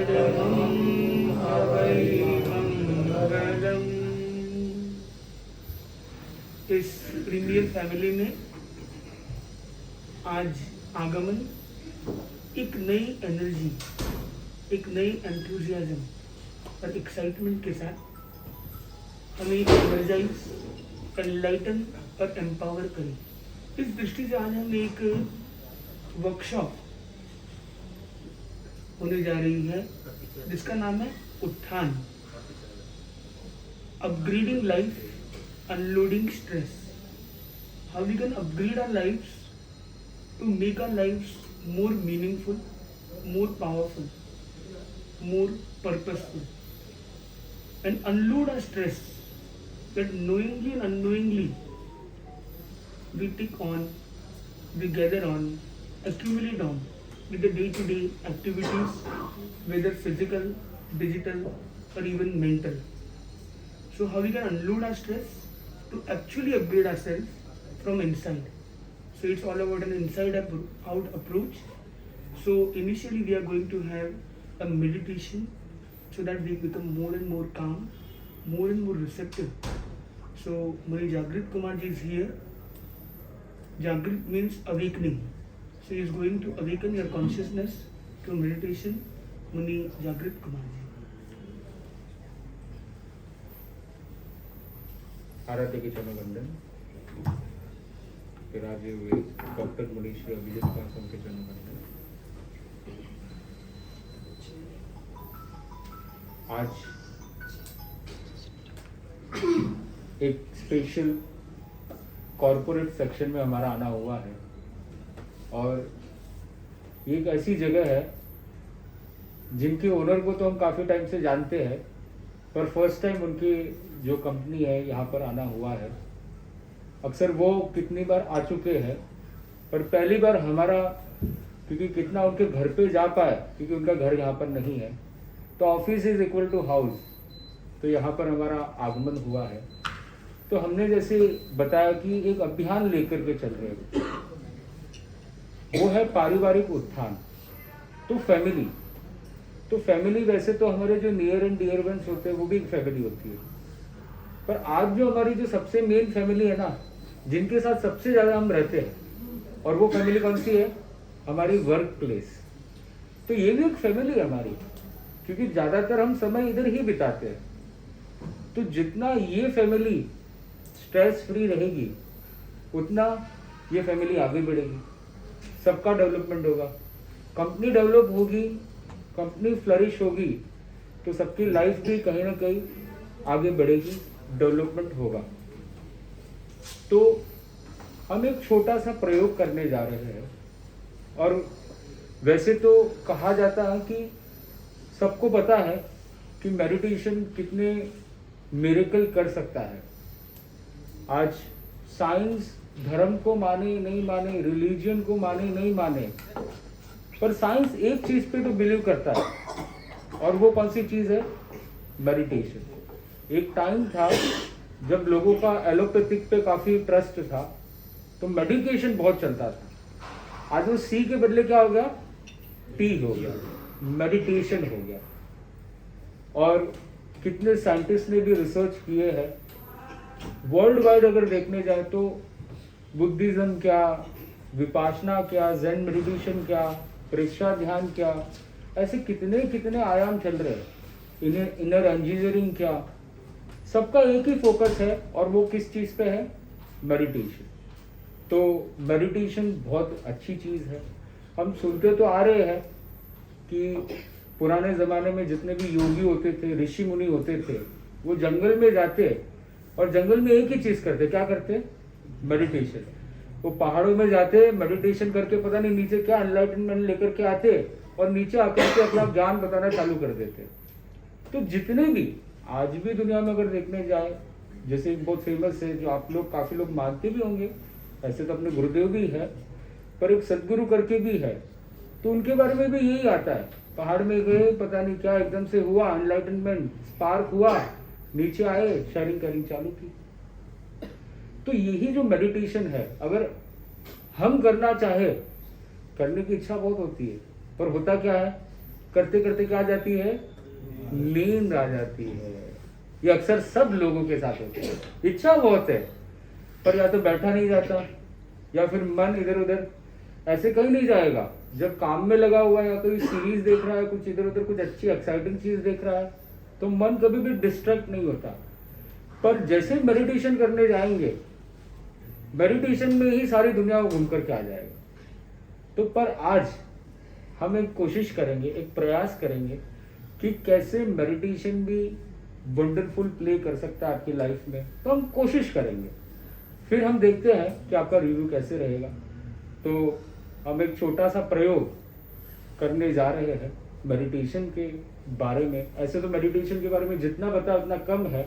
परमं हवै मंगलम्। इस प्रीमियर फैमिली में आज आगमन एक नई एनर्जी, एक नई एंथुजियाज्म और एक्साइटमेंट के साथ हमें एनर्जाइज, एनलाइटन और एम्पावर करें। इस दृष्टि से आज हम एक वर्कशॉप होने जा रही है जिसका नाम है Utthan, upgrading life, unloading stress. How we can upgrade our lifes to make our lives more meaningful, more powerful, more purposeful, and unload our stress that knowingly and unknowingly we take on, we gather on, accumulate on with the day-to-day activities, whether physical, digital, or even mental. So how we can unload our stress to actually upgrade ourselves from inside. So it's all about an inside out approach. So initially we are going to have a meditation so that we become more and more calm, more and more receptive. So Muni Jagrit Kumar ji is here. Jagrit means awakening. So he is going to awaken your consciousness through meditation. Muni Jagrit Kumar ji. आराध्य के चरण वंदन। फिर आगे हुए doctor Manish Abhijit Paswan के चरण वंदन। आज एक स्पेशल कॉरपोरेट सेक्शन में हमारा आना हुआ है और ये एक ऐसी जगह है जिनके ओनर को तो हम काफ़ी टाइम से जानते हैं, पर फर्स्ट टाइम उनकी जो कंपनी है यहाँ पर आना हुआ है। अक्सर वो कितनी बार आ चुके हैं, पर पहली बार हमारा, क्योंकि कितना उनके घर पे जा पाए, क्योंकि उनका घर यहाँ पर नहीं है, तो office is equal to house, तो यहाँ पर हमारा आगमन हुआ है। तो हमने जैसे बताया कि एक अभियान लेकर के चल रहे हैं, वो है पारिवारिक उत्थान। तो फैमिली वैसे तो हमारे जो नियर एंड डियर वंस होते हैं वो भी एक फैमिली होती है, पर आज जो हमारी जो सबसे मेन फैमिली है ना, जिनके साथ सबसे ज़्यादा हम रहते हैं, और वो फैमिली कौन सी है? हमारी वर्क प्लेस। तो ये भी एक फैमिली है हमारी, क्योंकि ज़्यादातर हम समय इधर ही बिताते हैं। तो जितना ये फैमिली स्ट्रेस फ्री रहेगी, उतना ये फैमिली आगे बढ़ेगी, सबका डेवलपमेंट होगा, कंपनी डेवलप होगी, कंपनी फ्लरिश होगी, तो सबकी लाइफ भी कहीं ना कहीं आगे बढ़ेगी, डेवलपमेंट होगा। तो हम एक छोटा सा प्रयोग करने जा रहे हैं। और वैसे तो कहा जाता है कि सबको पता है कि मेडिटेशन कितने मिरेकल कर सकता है। आज साइंस धर्म को माने नहीं माने, रिलीजन को माने नहीं माने, पर साइंस एक चीज पे तो बिलीव करता है, और वो कौन सी चीज है? मेडिटेशन। एक टाइम था जब लोगों का एलोपैथिक पे काफी ट्रस्ट था, तो मेडिकेशन बहुत चलता था। आज वो सी के बदले क्या हो गया? टी हो गया, मेडिटेशन हो गया। और कितने साइंटिस्ट ने भी रिसर्च किए हैं, वर्ल्ड वाइड अगर देखने जाए तो बुद्धिज्म क्या, विपासना क्या, ज़ेन मेडिटेशन क्या, प्रेक्षा ध्यान क्या, ऐसे कितने कितने आयाम चल रहे हैं। इनर इंजीनियरिंग क्या, सबका एक ही फोकस है, और वो किस चीज़ पे है? मेडिटेशन। तो मेडिटेशन बहुत अच्छी चीज़ है। हम सुनते तो आ रहे हैं कि पुराने ज़माने में जितने भी योगी होते थे, ऋषि मुनि होते थे, वो जंगल में जाते और जंगल में एक ही चीज़ करते। क्या करते? मेडिटेशन। वो पहाड़ों में जाते, मेडिटेशन करके पता नहीं नीचे क्या एनलाइटनमेंट लेकर के आते, और नीचे आकर के अपना ज्ञान बताना चालू कर देते। तो जितने भी आज भी दुनिया में अगर देखने जाए, जैसे बहुत फेमस है, जो आप लोग काफ़ी लोग मानते भी होंगे, ऐसे तो अपने गुरुदेव भी है, पर एक सदगुरु करके भी है, तो उनके बारे में भी यही आता है। पहाड़ में गए, पता नहीं क्या एकदम से हुआ, एनलाइटनमेंट स्पार्क हुआ, नीचे आए, शेयरिंग करनी चालू की। तो यही जो मेडिटेशन है, अगर हम करना चाहे, करने की इच्छा बहुत होती है, पर होता क्या है? करते करते क्या आ जाती है, नींद आ जाती है। ये अक्सर सब लोगों के साथ होता है। इच्छा बहुत है पर या तो बैठा नहीं जाता, या फिर मन इधर उधर ऐसे कहीं नहीं जाएगा। जब काम में लगा हुआ है या कोई सीरीज देख रहा है, कुछ इधर उधर कुछ अच्छी एक्साइटिंग चीज देख रहा है, तो मन कभी भी डिस्ट्रैक्ट नहीं होता। पर जैसे मेडिटेशन करने जाएंगे, मेडिटेशन में ही सारी दुनिया घूम करके आ जाएगा। तो पर आज हम एक कोशिश करेंगे, एक प्रयास करेंगे कि कैसे मेडिटेशन भी वंडरफुल प्ले कर सकता है आपकी लाइफ में। तो हम कोशिश करेंगे, फिर हम देखते हैं कि आपका रिव्यू कैसे रहेगा। तो हम एक छोटा सा प्रयोग करने जा रहे हैं मेडिटेशन के बारे में। ऐसे तो मेडिटेशन के बारे में जितना बता उतना कम है,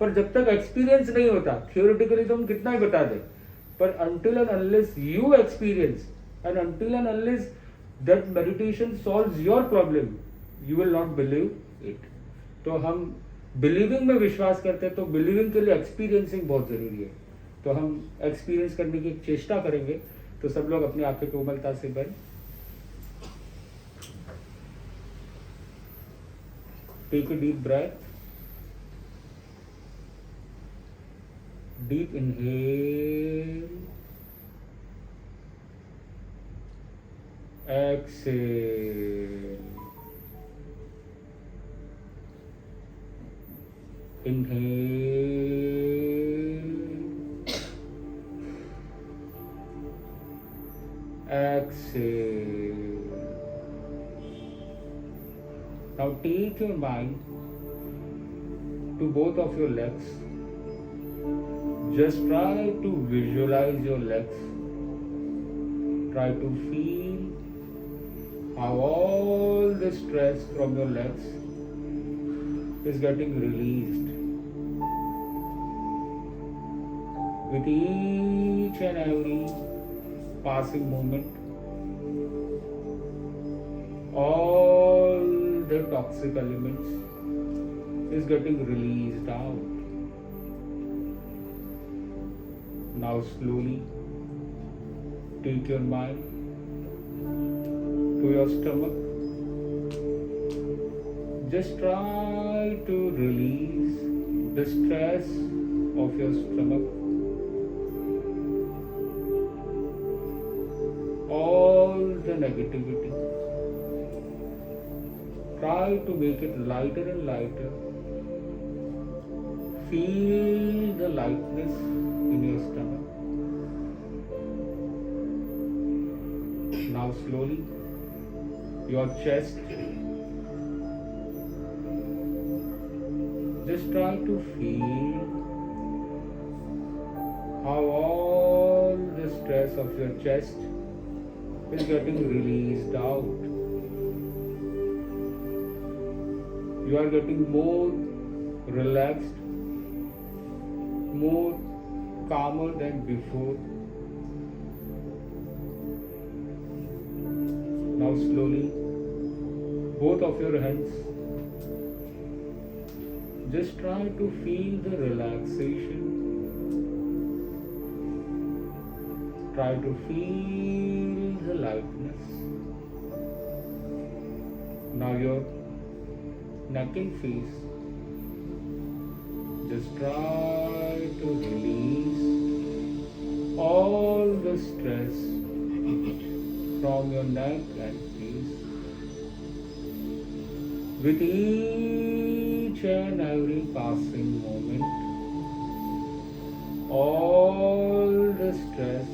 पर जब तक एक्सपीरियंस नहीं होता, थियोरेटिकली तो हम कितना ही बता दें, पर until and unless you experience and until and unless that meditation solves your problem, you will not believe it. तो हम बिलीविंग में विश्वास करते हैं, तो बिलीविंग के लिए एक्सपीरियंसिंग बहुत जरूरी है। तो हम एक्सपीरियंस करने की चेष्टा करेंगे। तो सब लोग अपनी आंखें कोमलता से बंद, take a deep breath, deep inhale, exhale, inhale, exhale. Now take your mind to both of your legs. Just try to visualize your legs. Try to feel how all the stress from your legs is getting released. With each and every passing moment, all the toxic elements is getting released out. Now slowly take your mind to your stomach. Just try to release the stress of your stomach. All the negativity. Try to make it lighter and lighter. Feel the lightness in your stomach. Now slowly your chest. Just try to feel how all the stress of your chest is getting released out. You are getting more relaxed, more calmer than before. Now slowly, both of your hands, just try to feel the relaxation. Try to feel the lightness. Now your neck and face, just try to release all the stress from your neck and face. With each and every passing moment, all the stress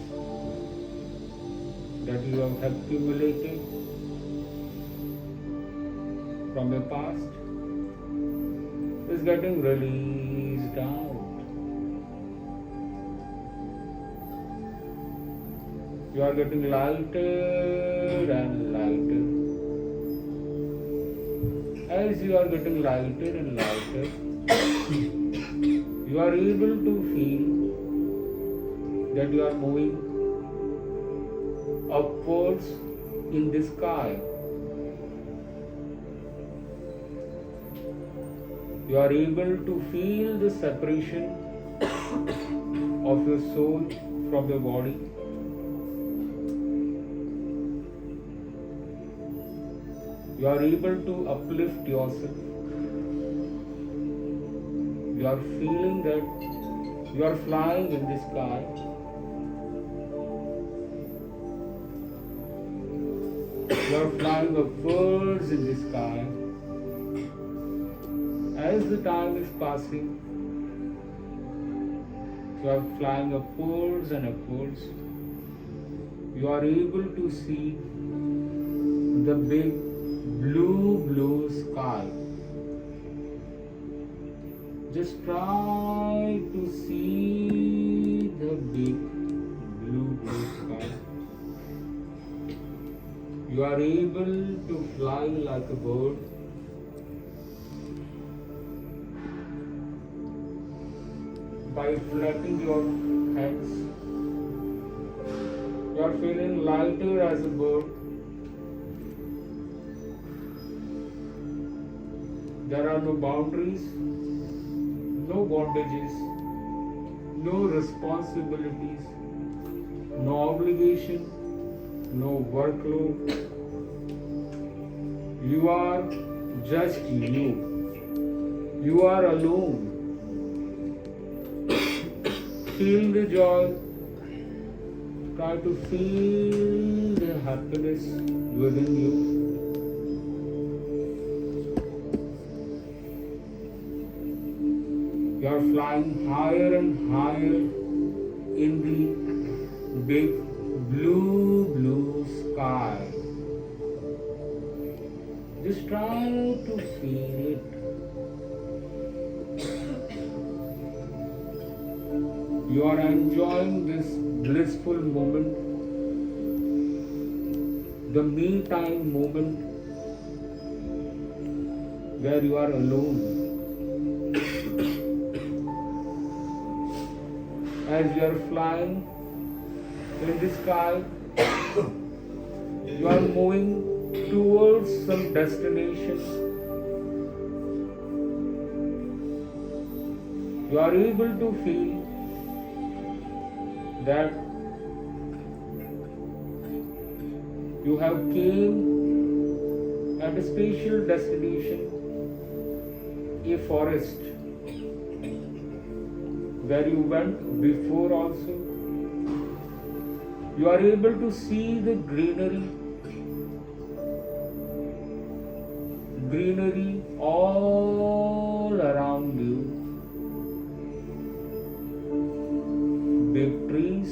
that you have accumulated from your past is getting released out. You are getting lighter and lighter. As you are getting lighter and lighter, you are able to feel that you are moving upwards in the sky. You are able to feel the separation of your soul from your body. You You are able to uplift yourself. You are feeling that you are flying in the sky. You are flying upwards in the sky. As the time is passing, you are flying upwards and upwards. You are able to see the big blue sky. Just try to see the big blue sky. You are able to fly like a bird. By flapping your hands, you are feeling lighter as a bird. There are no boundaries, no bondages, no responsibilities, no obligation, no workload. You are just you. You are alone. Feel the joy. Try to feel the happiness within you. You are flying higher and higher in the big blue sky. Just try to feel it. You are enjoying this blissful moment, the me time moment where you are alone. As you are flying in the sky, you are moving towards some destination. You are able to feel that you have came at a special destination, a forest, where you went before also. You are able to see the greenery all around you. Big trees,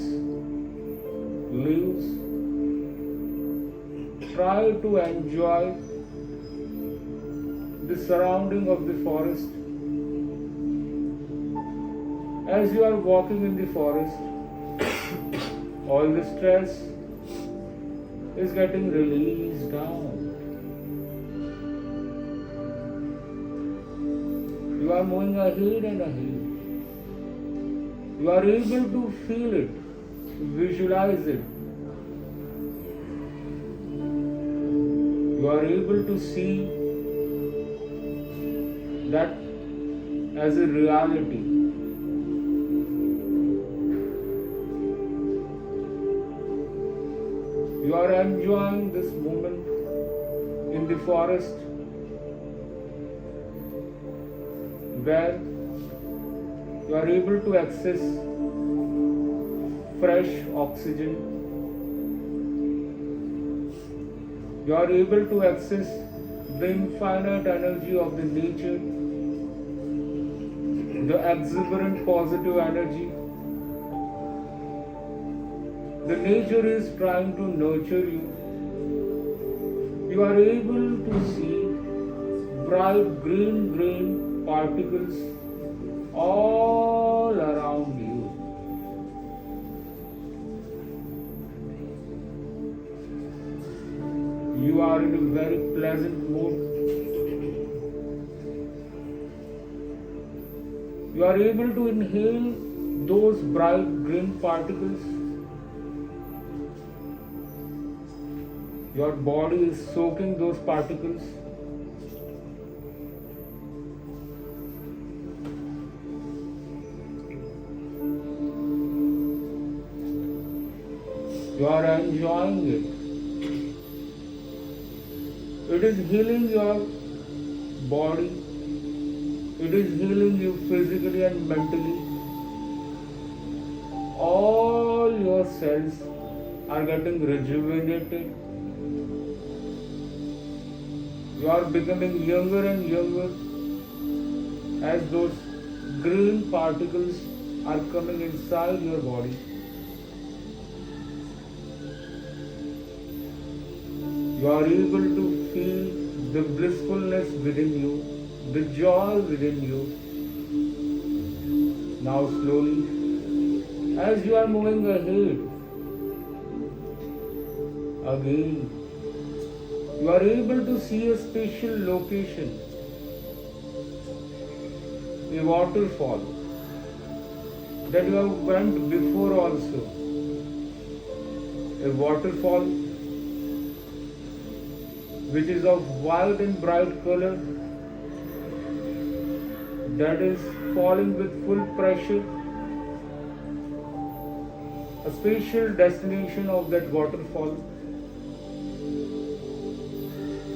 leaves. Try to enjoy the surrounding of the forest. As you are walking in the forest, all the stress is getting released out. You are moving ahead and ahead. You are able to feel it, visualize it. You are able to see that as a reality. You are enjoying this moment in the forest where you are able to access fresh oxygen. You are able to access the infinite energy of the nature, the exuberant positive energy. The nature is trying to nurture you. You are able to see bright green particles all around you. You are in a very pleasant mood. You are able to inhale those bright green particles. Your body is soaking those particles. You are enjoying it. It It is healing your body. It is healing you physically and mentally. All your cells are getting rejuvenated. You are becoming younger and younger as those green particles are coming inside your body. You are able to feel the blissfulness within you, the joy within you. Now slowly, as you are moving ahead, again, you are able to see a special location, a waterfall that you have went before also. A waterfall which is of white and bright color, that is falling with full pressure. A special destination of that waterfall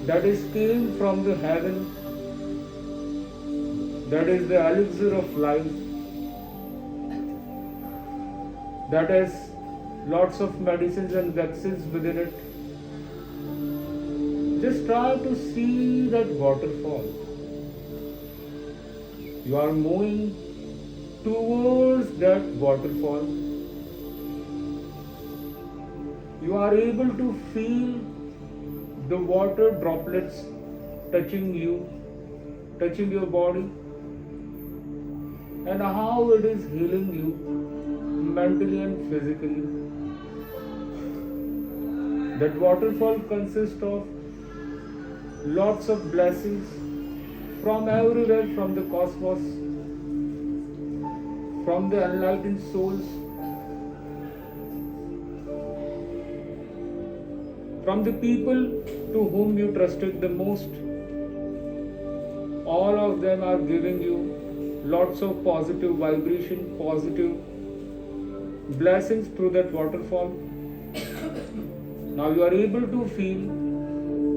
that is came from the heaven, that is the elixir of life, that has lots of medicines and vaccines within it. Just try to see that waterfall. You are moving towards that waterfall. You are able to feel the water droplets touching you, touching your body, and how it is healing you mentally and physically. That waterfall consists of lots of blessings from everywhere, from the cosmos, from the enlightened souls, from the people to whom you trusted the most. All of them are giving you lots of positive vibration, positive blessings through that waterfall. Now you are able to feel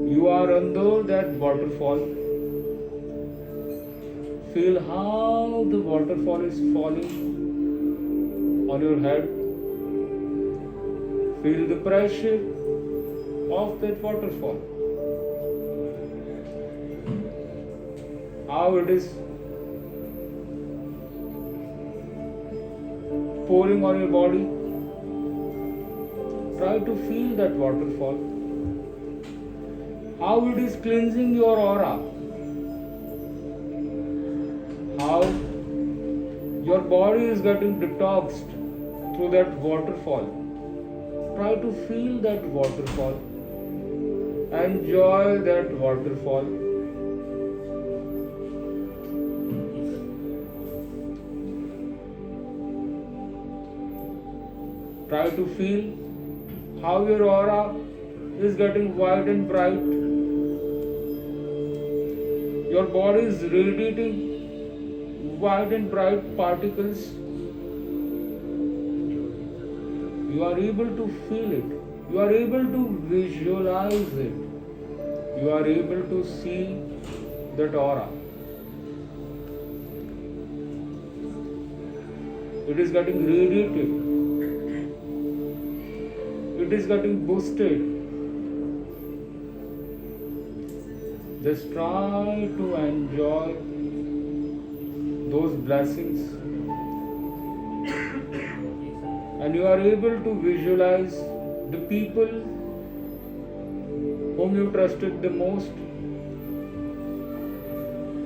you are under that waterfall. Feel how the waterfall is falling on your head. Feel the pressure of that waterfall. How it is pouring on your body. Try to feel that waterfall. How it is cleansing your aura. How your body is getting detoxed through that waterfall. Try to feel that waterfall. Enjoy that waterfall. Try to feel how your aura is getting white and bright. Your body is radiating white and bright particles. You are able to feel it. You are able to visualize it. You are able to see that aura. It is getting radiated. It is getting boosted. Just try to enjoy those blessings, and you are able to visualize the people whom you trusted the most,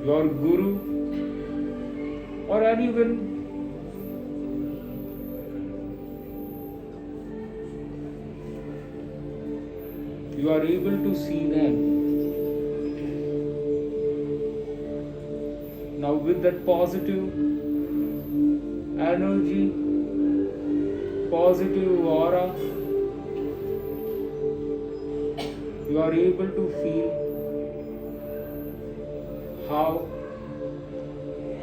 your guru, or anyone you are able to see them. Now with that positive energy, positive aura, you are able to feel how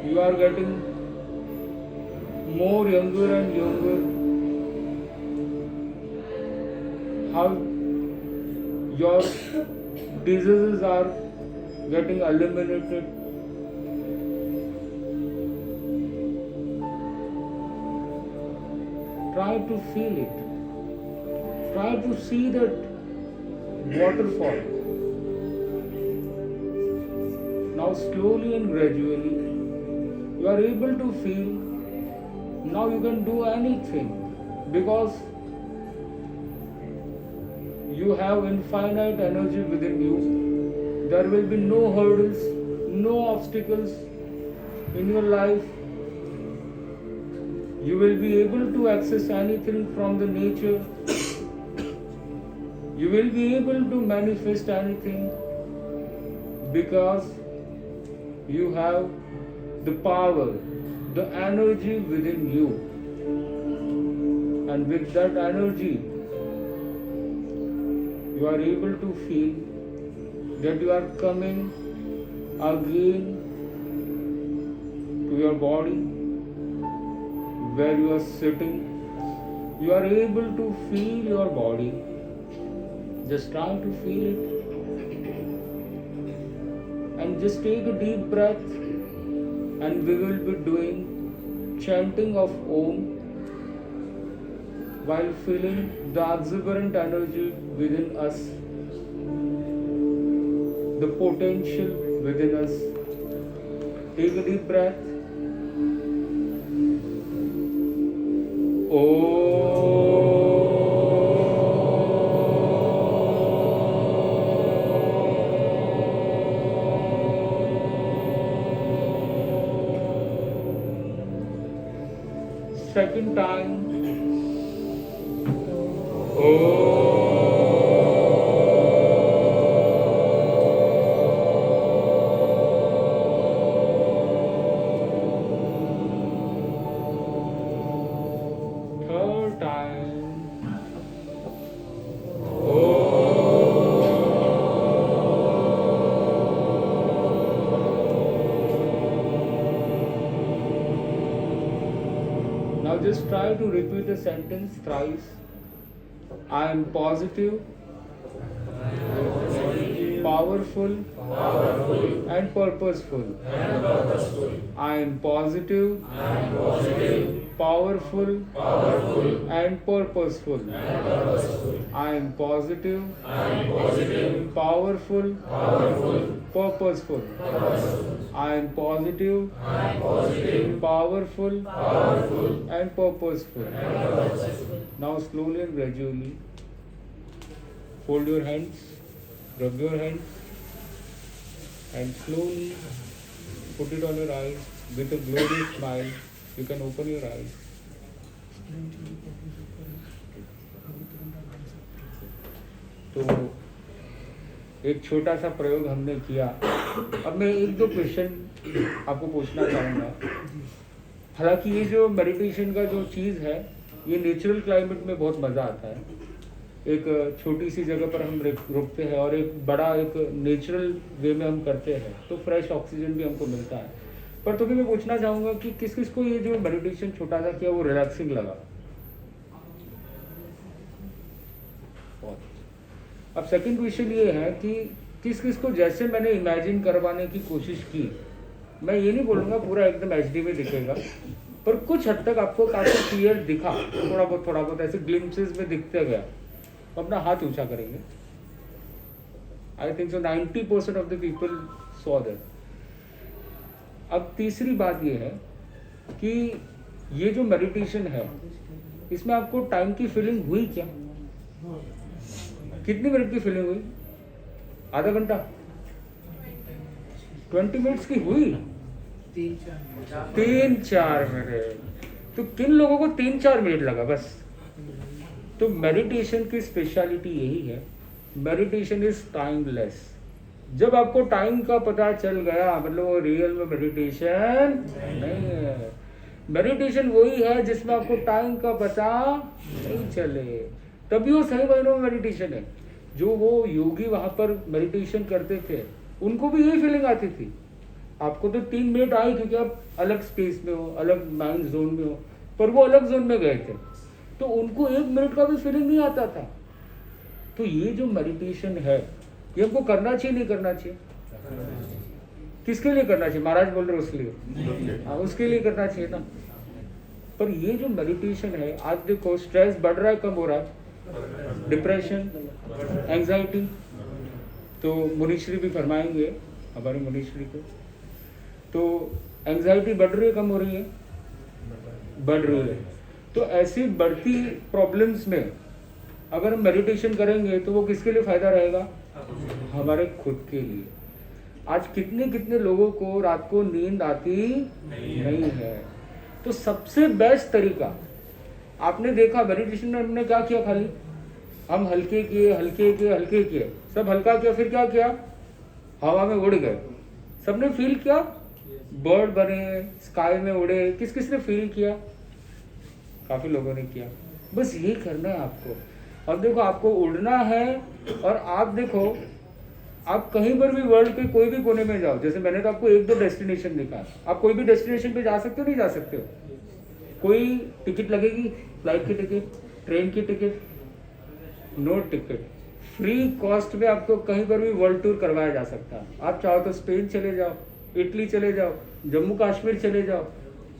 you are getting more younger and younger, how your diseases are getting eliminated. Try to feel it. Try to see that waterfall. Now slowly and gradually you are able to feel now you can do anything because you have infinite energy within you. There will be no hurdles, no obstacles in your life. You will be able to access anything from the nature. You will be able to manifest anything because you have the power, the energy within you. And with that energy, you are able to feel that you are coming again to your body where you are sitting. You are able to feel your body. Just try to feel it. And just take a deep breath, and we will be doing chanting of Om while feeling the exuberant energy within us, the potential within us. Take a deep breath. Second time. Third time. Now just try to repeat the sentence thrice. I am positive, powerful, and purposeful. I am positive, powerful, and purposeful. I am positive, powerful, purposeful. I am positive, powerful, and purposeful. Now slowly and gradually fold your hands, rub your hands, and slowly put it on your eyes with a glorious smile. You can open your eyes. तो एक छोटा सा प्रयोग हमने किया. अब मैं एक दो क्वेश्चन आपको पूछना चाहूँगा. हालांकि ये जो मेडिटेशन का जो चीज़ है ये नेचुरल क्लाइमेट में बहुत मज़ा आता है. एक छोटी सी जगह पर हम रुकते हैं और एक बड़ा एक नेचुरल वे में हम करते हैं तो फ्रेश ऑक्सीजन भी हमको मिलता है. पर तुम्हें मैं पूछना चाहूँगा कि किस किस को ये जो मेडिटेशन छोटा सा किया वो रिलैक्सिंग लगा. अब सेकंड क्वेश्चन ये है कि किस किस को जैसे मैंने इमेजिन करवाने की कोशिश की, मैं ये नहीं बोलूँगा पूरा एकदम HD में दिखेगा, पर कुछ हद तक आपको काफ़ी क्लियर दिखा, थोड़ा बहुत ऐसे ग्लिम्पसेस में दिखते गया. अपना हाथ ऊंचा करेंगे. I think so 90% of the people saw that. अब तीसरी बात ये है कि ये जो मेडिटेशन है इसमें आपको टाइम की फीलिंग हुई क्या? कितनी मिनट की फीलिंग हुई? आधा घंटा? 20 मिनट्स की हुई? 3-4 मिनट. तो किन लोगों को 3-4 मिनट लगा बस? तो मेडिटेशन की स्पेशलिटी यही है, मेडिटेशन इज टाइमलेस. जब आपको टाइम का पता चल गया मतलब वो रियल में मेडिटेशन नहीं है. मेडिटेशन वही है जिसमें आपको टाइम का पता नहीं चले, तभी वो सही मायनों में मेडिटेशन है. जो वो योगी वहाँ पर मेडिटेशन करते थे उनको भी यही फीलिंग आती थी. आपको तो 3 मिनट आई क्योंकि आप अलग स्पेस में हो, अलग माइंड जोन में हो, पर वो अलग जोन में गए थे तो उनको 1 मिनट का भी फीलिंग नहीं आता था. तो ये जो मेडिटेशन है ये हमको करना चाहिए नहीं करना चाहिए? किसके लिए करना चाहिए? महाराज बोल रहे उसके लिए, हाँ उसके लिए करना चाहिए ना। पर ये जो मेडिटेशन है, आज देखो स्ट्रेस बढ़ रहा है, कम हो रहा है, डिप्रेशन, एंजाइटी, तो मुनीश्री भी फरमाएंगे हमारे मुनीश्री को, तो एंजाइटी बढ़ रही है कम हो रही है? बढ़ रही है। तो ऐसी बढ़ती प्रॉब्लम्स में अगर हम मेडिटेशन करेंगे तो वो किसके लिए फायदा रहेगा? हमारे खुद के लिए। आज कितने कितने लोगों को रात को नींद आती नहीं है। तो सबसे बेस्ट तरीका आपने देखा मेडिटेशन में हमने क्या किया? खाली हम हल्के किए, हल्के किए, हल्के किए, सब हल्का किया, फिर क्या किया? हवा में उड़ गए। सबने फील किया? बर्ड बने, स्काई में उड़े, किस किस ने फील किया? काफी लोगों ने किया। बस यही करना है आपको। अब देखो आपको उड़ना है, और आप देखो आप कहीं पर भी वर्ल्ड के कोई भी कोने में जाओ, जैसे मैंने तो आपको एक दो डेस्टिनेशन दिखा, आप कोई भी डेस्टिनेशन पे जा सकते हो नहीं जा सकते हो? कोई टिकट लगेगी? फ्लाइट की टिकट, ट्रेन की ticket? No ticket, free cost में आपको कहीं पर भी वर्ल्ड टूर करवाया जा सकता है। आप चाहो तो स्पेन चले जाओ, इटली चले जाओ, जम्मू कश्मीर चले जाओ,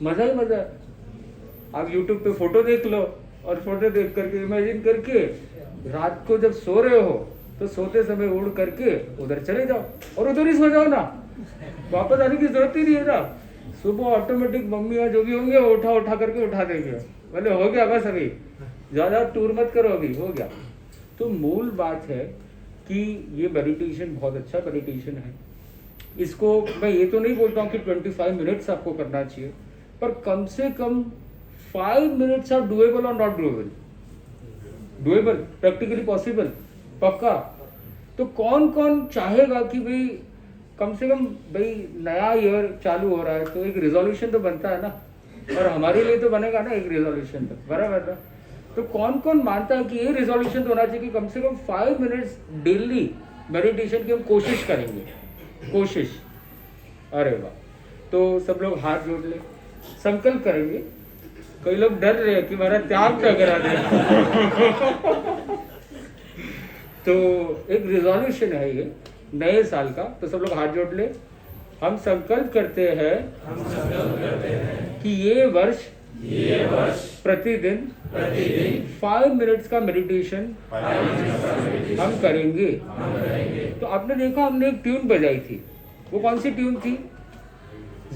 मजा ही मजा है। आप यूट्यूब पे फोटो देख लो, और फोटो देख करके इमेजिन करके रात को जब सो रहे हो तो सोते समय उड़ करके उधर चले जाओ, और उधर ही सो जाओ ना, वापस आने की जरूरत ही नहीं है ना। सुबह ऑटोमेटिक मम्मी जो भी होंगे वो उठा करके उठा देंगे, बोले हो गया बस, अभी ज्यादा टूर मत करो, अभी हो गया। तो मूल बात है कि ये मेडिटेशन बहुत अच्छा मेडिटेशन है। इसको मैं ये तो नहीं बोलता हूँ कि 25 मिनट्स आपको करना चाहिए, पर कम से कम 5 मिनट्स आर डुएबल और not doable? Doable, practically possible, पक्का। तो कौन कौन चाहेगा कि भाई कम से कम, भाई नया ईयर चालू हो रहा है तो एक रिजोल्यूशन तो बनता है ना, और हमारे लिए तो बनेगा ना एक रिजोल्यूशन, तो बराबर ना। तो कौन कौन मानता है कि ये रिजोल्यूशन तो होना चाहिए कि कम से कम 5 मिनट्स डेली मेडिटेशन की हम कोशिश करेंगे? कोशिश, अरे वाह। तो सब लोग हाथ जोड़ ले, संकल्प करेंगे। कई लोग डर रहे हैं कि हमारा त्याग क्या करा दे। तो एक रिजोल्यूशन है ये नए साल का, तो सब लोग हाथ जोड़ ले। हम संकल्प करते हैं कि ये वर्ष प्रतिदिन 5 मिनट्स का मेडिटेशन हम करेंगे। तो आपने देखा हमने एक ट्यून बजाई थी, वो कौन सी ट्यून थी?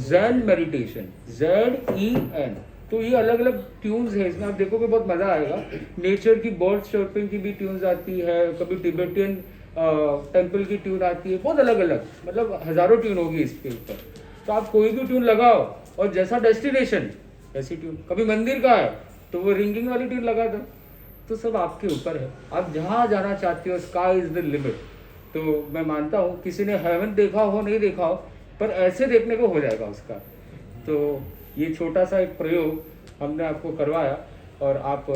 Zen meditation, ZEN। तो ये अलग अलग ट्यून्स है, इसमें आप देखोगे बहुत मजा आएगा। नेचर की बर्ड चर्पिंग की भी ट्यून्स आती है, कभी तिब्बतियन टेम्पल की ट्यून आती है, बहुत अलग अलग, मतलब हजारों ट्यून होगी इसके ऊपर। तो आप कोई भी ट्यून लगाओ, और जैसा डेस्टिनेशन ऐसी ट्यून। कभी मंदिर का है तो वो रिंगिंग वाली ट्यून लगा दो। तो सब आपके ऊपर है, आप जहाँ जाना चाहते हो, स्काई इज द लिमिट। तो मैं मानता हूँ किसी ने हेवन देखा हो नहीं देखा हो, पर ऐसे देखने को हो जाएगा उसका। तो ये छोटा सा एक प्रयोग हमने आपको करवाया, और आप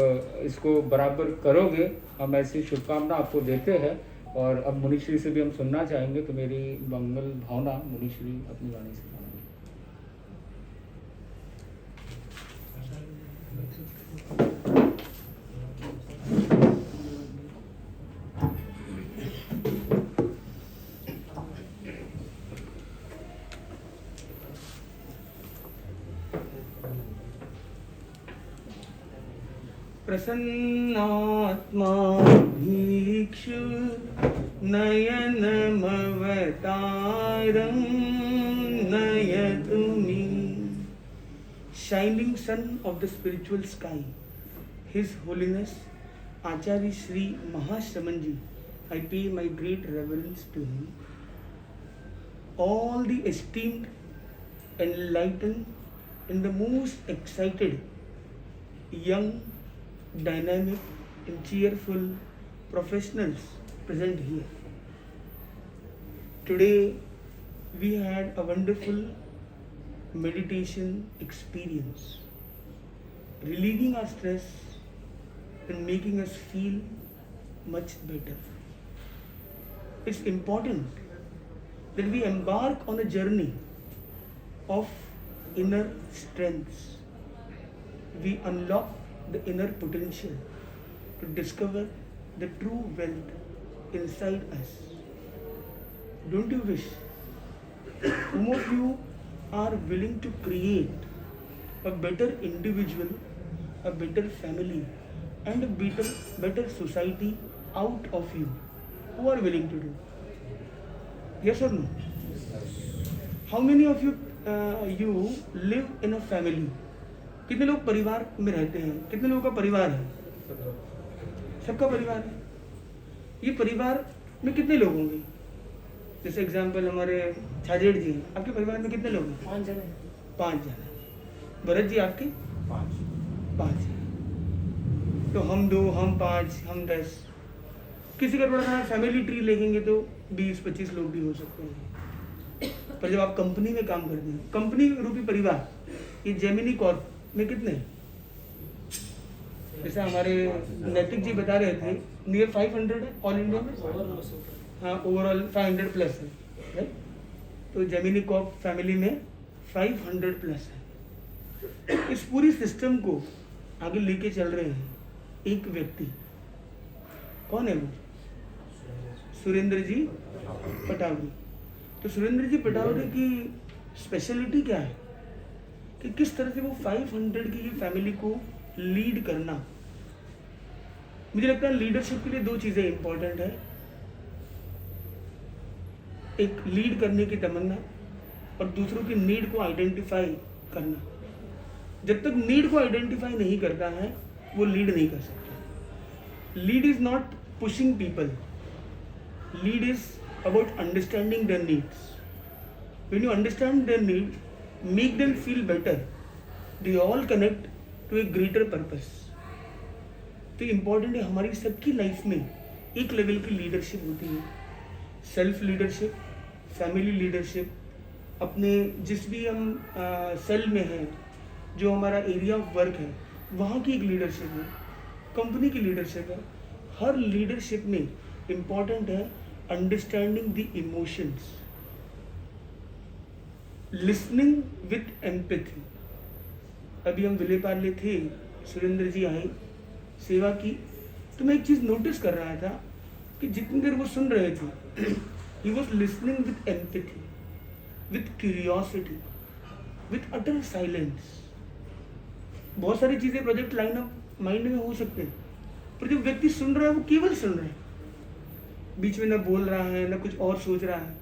इसको बराबर करोगे, हम ऐसी शुभकामना आपको देते हैं। और अब मुनीश्री से भी हम सुनना चाहेंगे, तो मेरी मंगल भावना मुनीश्री अपनी वाणी से सुनाएंगे। प्रसन्नात्मा भिक्षु नयनमवतारं नयतु मे। Shining sun of the spiritual sky, His Holiness Acharya Sri Mahashramanji, I pay my great reverence to him. All the esteemed, enlightened, and the most excited young, dynamic and cheerful professionals present here. Today we had a wonderful meditation experience, relieving our stress and making us feel much better. It's important that we embark on a journey of inner strengths. We unlock the inner potential to discover the true wealth inside us. Don't you wish? Whom of you are willing to create a better individual, a better family, and a better society out of you? Who are willing to do? Yes or no? How many of you live in a family? कितने लोग परिवार में रहते हैं? कितने लोगों का परिवार है? सबका परिवार है। ये परिवार में कितने लोग होंगे? जैसे एग्जाम्पल हमारे छाजेड़ जी हैं, आपके परिवार में कितने लोग हैं? 5 जने। 5 जने। भरत जी आपके? 5 हैं। तो हम 2, हम 5, हम 10। किसी का थोड़ा सा फैमिली ट्री लेंगे तो 20-25 लोग भी हो सकते हैं। पर जब आप कंपनी में काम करते हैं, कंपनी रूपी परिवार, ये जेमिनी कॉर्प में कितने हैं? जैसे हमारे नैतिक जी बता रहे थे, नियर 500 है ऑल इंडिया में। हाँ, ओवरऑल 500 प्लस है, राइट? तो जेमिनी कॉर्प फैमिली में 500 प्लस है। इस पूरी सिस्टम को आगे लेके चल रहे हैं एक व्यक्ति। कौन है वो? सुरेंद्र जी पटावरी। तो सुरेंद्र जी पटावरी की स्पेशलिटी क्या है कि किस तरह से वो 500 की फैमिली को लीड करना। मुझे लगता है लीडरशिप के लिए 2 चीज़ें इंपॉर्टेंट है, एक लीड करने की तमन्ना और दूसरों की नीड को आइडेंटिफाई करना। जब तक नीड को आइडेंटिफाई नहीं करता है वो लीड नहीं कर सकता। Lead is not pushing people, lead is about understanding their needs. When you understand their need, make them feel better, they all connect to a greater purpose. तो इम्पॉर्टेंट है, हमारी सबकी लाइफ में एक लेवल की लीडरशिप होती है। Self leadership, family leadership, अपने जिस भी हम सेल में हैं, जो हमारा एरिया ऑफ वर्क है वहाँ की एक लीडरशिप है, कंपनी की लीडरशिप है। हर लीडरशिप में इम्पॉर्टेंट है understanding the emotions, listening with empathy. अभी हम विले पार्ले थे, सुरेंद्र जी आए, सेवा की, तो मैं एक चीज़ नोटिस कर रहा था कि जितनी देर वो सुन रहे थे, he was listening with empathy, with curiosity, with utter silence. बहुत सारी चीज़ें प्रोजेक्ट लाइन अप माइंड में हो सकते हैं, पर जो व्यक्ति सुन रहा है वो केवल सुन रहा है, बीच में ना बोल रहा है ना कुछ और सोच रहा है,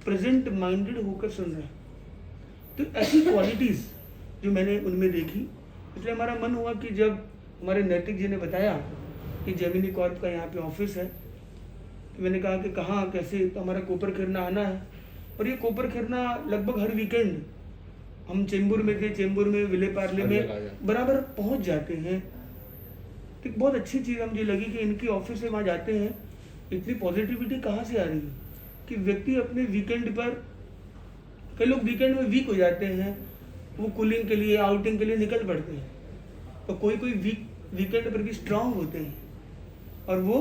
प्रेजेंट माइंडेड होकर सुन रहा है। तो ऐसी क्वालिटीज़ जो मैंने उनमें देखी, इसलिए हमारा मन हुआ कि जब हमारे नैतिक जी ने बताया कि जेमिनी कॉर्प का यहाँ पे ऑफिस है, तो मैंने कहा कि कहाँ कैसे, तो हमारा कोपर खिरना आना है। और ये कोपर खिरना लगभग हर वीकेंड हम चेंबूर में थे, चेंबूर में विले पार्ले में बराबर पहुँच जाते हैं। तो बहुत अच्छी चीज़ मुझे लगी कि इनकी ऑफिस से वहाँ जाते हैं, इतनी पॉजिटिविटी कहाँ से आ रही है कि व्यक्ति अपने वीकेंड पर, कई लोग वीकेंड में वीक हो जाते हैं, वो कूलिंग के लिए, आउटिंग के लिए निकल पड़ते हैं, तो कोई वीकेंड पर भी स्ट्रांग होते हैं और वो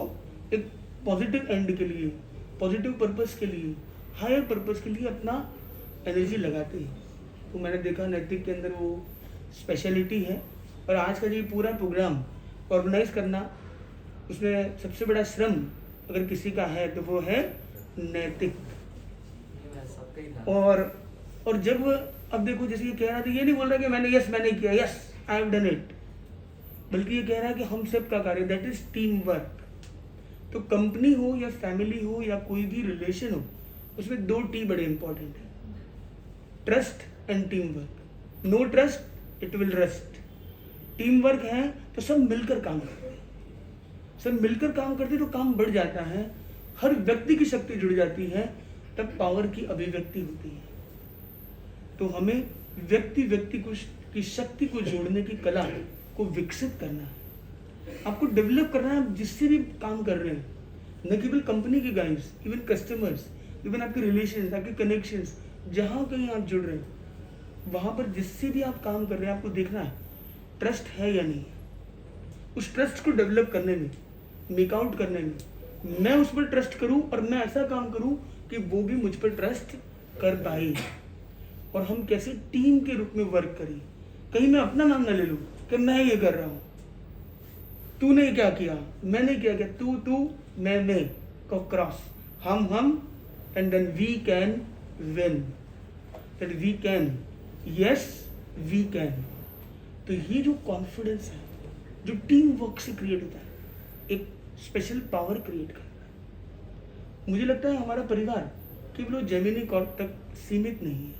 एक पॉजिटिव एंड के लिए, पॉजिटिव पर्पस के लिए, हायर पर्पस के लिए अपना एनर्जी लगाते हैं। तो मैंने देखा नैतिक के अंदर वो स्पेशलिटी है। और आज का जो पूरा प्रोग्राम ऑर्गेनाइज करना, उसमें सबसे बड़ा श्रम अगर किसी का है तो वो है नैतिक। और जब अब देखो, जैसे ये कह रहा था, ये नहीं बोल रहा कि मैंने किया, yes I have done it, बल्कि ये कह रहा है कि हम सब का कार्य, दैट इज टीम वर्क। तो कंपनी हो या फैमिली हो या कोई भी रिलेशन हो, उसमें 2 टी बड़े इंपॉर्टेंट है, trust and teamwork. No trust it will rust. Teamwork है तो सब मिलकर काम करते हैं, सब मिलकर काम करते तो काम बढ़ जाता है, हर व्यक्ति की शक्ति जुड़ जाती है, तब पावर की अभिव्यक्ति होती है। तो हमें व्यक्ति की शक्ति को जोड़ने की कला को विकसित करना है, आपको डेवलप करना है। जिससे भी काम कर रहे हैं, न केवल कंपनी के गाइड्स, इवन कस्टमर्स, इवन आपके रिलेशन, आपके कनेक्शंस, जहाँ कहीं आप जुड़ रहे हैं, वहाँ पर जिससे भी आप काम कर रहे हैं, आपको देखना है ट्रस्ट है या नहीं। उस ट्रस्ट को डेवलप करने में, मेकआउट करने में, मैं उस पर ट्रस्ट करूं और मैं ऐसा काम करूं कि वो भी मुझ पर ट्रस्ट कर पाए, और हम कैसे टीम के रूप में वर्क करें। कहीं मैं अपना नाम ना ले लूं कि मैं ये कर रहा हूं, तूने क्या किया, मैंने क्या किया, तू मैं को क्रॉस, हम and then we can win. That we can, yes we can. तो ये जो कॉन्फिडेंस है, जो टीम वर्क से क्रिएट होता है, एक स्पेशल पावर क्रिएट करता है। मुझे लगता है हमारा परिवार केवल जेमिनी कॉर्प तक सीमित नहीं है,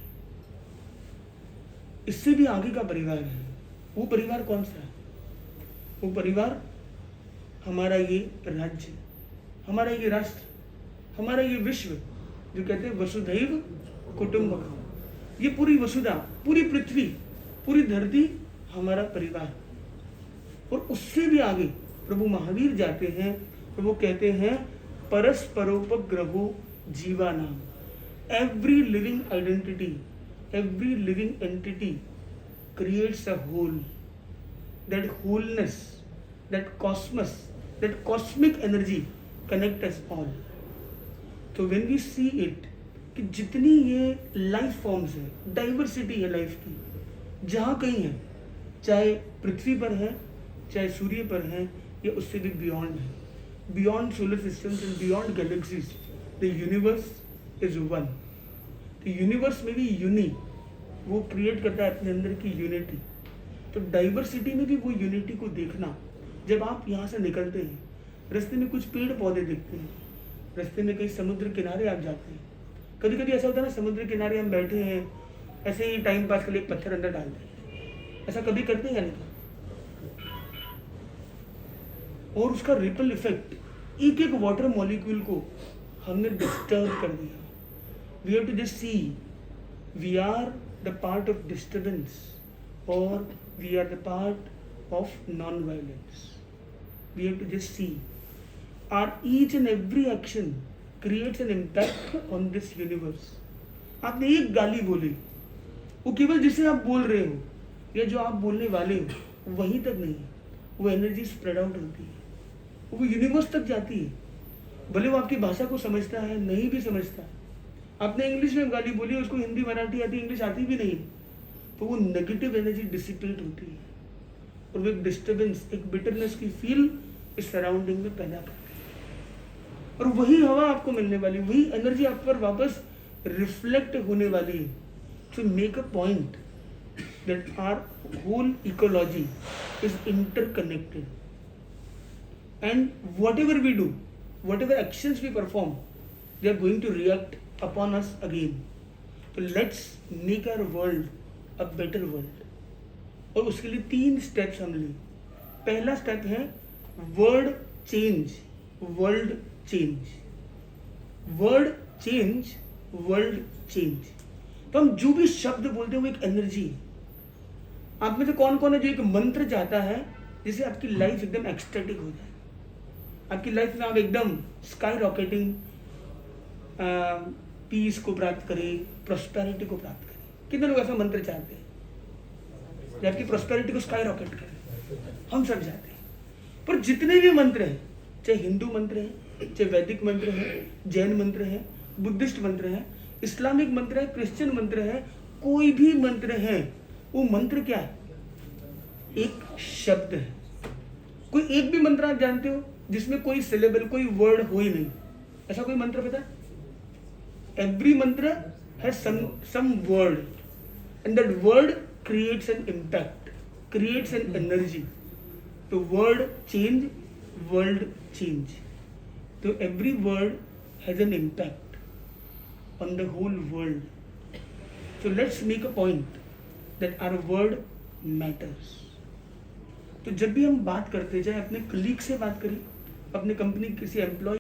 इससे भी आगे का परिवार है। वो परिवार कौन सा है? वो परिवार हमारा ये राज्य, हमारा ये राष्ट्र, हमारा ये विश्व, जो कहते हैं वसुधैव कुटुंबकम। ये पूरी वसुधा, पूरी पृथ्वी, पूरी धरती हमारा परिवार। और उससे भी आगे प्रभु महावीर जाते हैं तो वो कहते हैं परस्परोपग्रहो जीवानाम। Every living identity, every living entity creates a whole. That wholeness, that cosmos, that cosmic energy connect us all. तो when we see it कि जितनी ये लाइफ फॉर्म्स है, डाइवर्सिटी है लाइफ की, जहाँ कहीं है, चाहे पृथ्वी पर है, चाहे सूर्य पर है, या उससे भी बियॉन्ड है, beyond solar systems and beyond galaxies, the universe is one. तो यूनिवर्स में भी वो क्रिएट करता है अपने अंदर की यूनिटी। तो डाइवर्सिटी में भी वो यूनिटी को देखना, जब आप यहाँ से निकलते हैं, रास्ते में कुछ पेड़ पौधे देखते हैं, रास्ते में कहीं समुद्र किनारे आप जाते हैं, कभी कभी ऐसा होता है ना, समुद्र किनारे हम बैठे हैं, ऐसे ही टाइम पास के लिए एक पत्थर अंदर डाल दें, ऐसा कभी करते हैं या नहीं? और उसका रिपल इफेक्ट एक एक वाटर मॉलिक्यूल को हमने डिस्टर्ब कर दिया। We have to just see we are the part of disturbance or we are the part of non-violence. We have to just see our each and every action creates an impact on this universe. आपने एक गाली बोली, वो केवल जिसे आप बोल रहे हो या जो आप बोलने वाले हो वहीं तक नहीं, वो एनर्जी स्प्रेड आउट होती है, वो यूनिवर्स तक जाती है। भले वो आपकी भाषा को समझता है, नहीं भी समझता, आपने इंग्लिश में गाली बोली, उसको हिंदी मराठी आती, इंग्लिश आती भी नहीं, तो वो नेगेटिव एनर्जी डिसिपेट होती है और वो एक डिस्टर्बेंस, एक बिटरनेस की फील इस सराउंडिंग में पैदा करती है। और वही हवा आपको मिलने वाली, वही एनर्जी आप पर वापस रिफ्लेक्ट होने वाली है। To make a point that our whole ecology is interconnected and whatever we do, whatever actions we perform, they are going to react upon us again. So let's make our world a better world. और उसके लिए 3 steps हम लिए। पहला step है word change, world change, word change, world change. तो हम जो भी शब्द बोलते हैं वो एक एनर्जी है। आप में से कौन कौन है जो एक मंत्र चाहता है जिससे आपकी लाइफ एकदम एक्सटेटिक हो जाए, आपकी लाइफ में आप एकदम स्काई रॉकेटिंग पीस को प्राप्त करें, प्रॉस्पेरिटी को प्राप्त करें? कितने लोग ऐसा मंत्र चाहते हैं जो आपकी प्रॉस्पेरिटी को स्काई रॉकेट करें? हम सब चाहते हैं। पर जितने भी मंत्र हैं, चाहे हिंदू मंत्र हैं, चाहे वैदिक मंत्र हैं, जैन मंत्र हैं, बुद्धिस्ट मंत्र हैं, इस्लामिक मंत्र है, क्रिश्चियन मंत्र है, कोई भी मंत्र है, वो मंत्र क्या है? एक शब्द है। कोई एक भी मंत्र आप जानते हो जिसमें कोई सिलेबल, कोई वर्ड हो ही नहीं? ऐसा कोई मंत्र पता है? Every mantra has some word, and that word creates an impact, creates an energy. So word change, world change. So every word has an impact on the whole world. So let's make a point that our word matters. तो जब भी हम बात करते, चाहे अपने colleague से बात करें, अपने कंपनी किसी एम्प्लॉय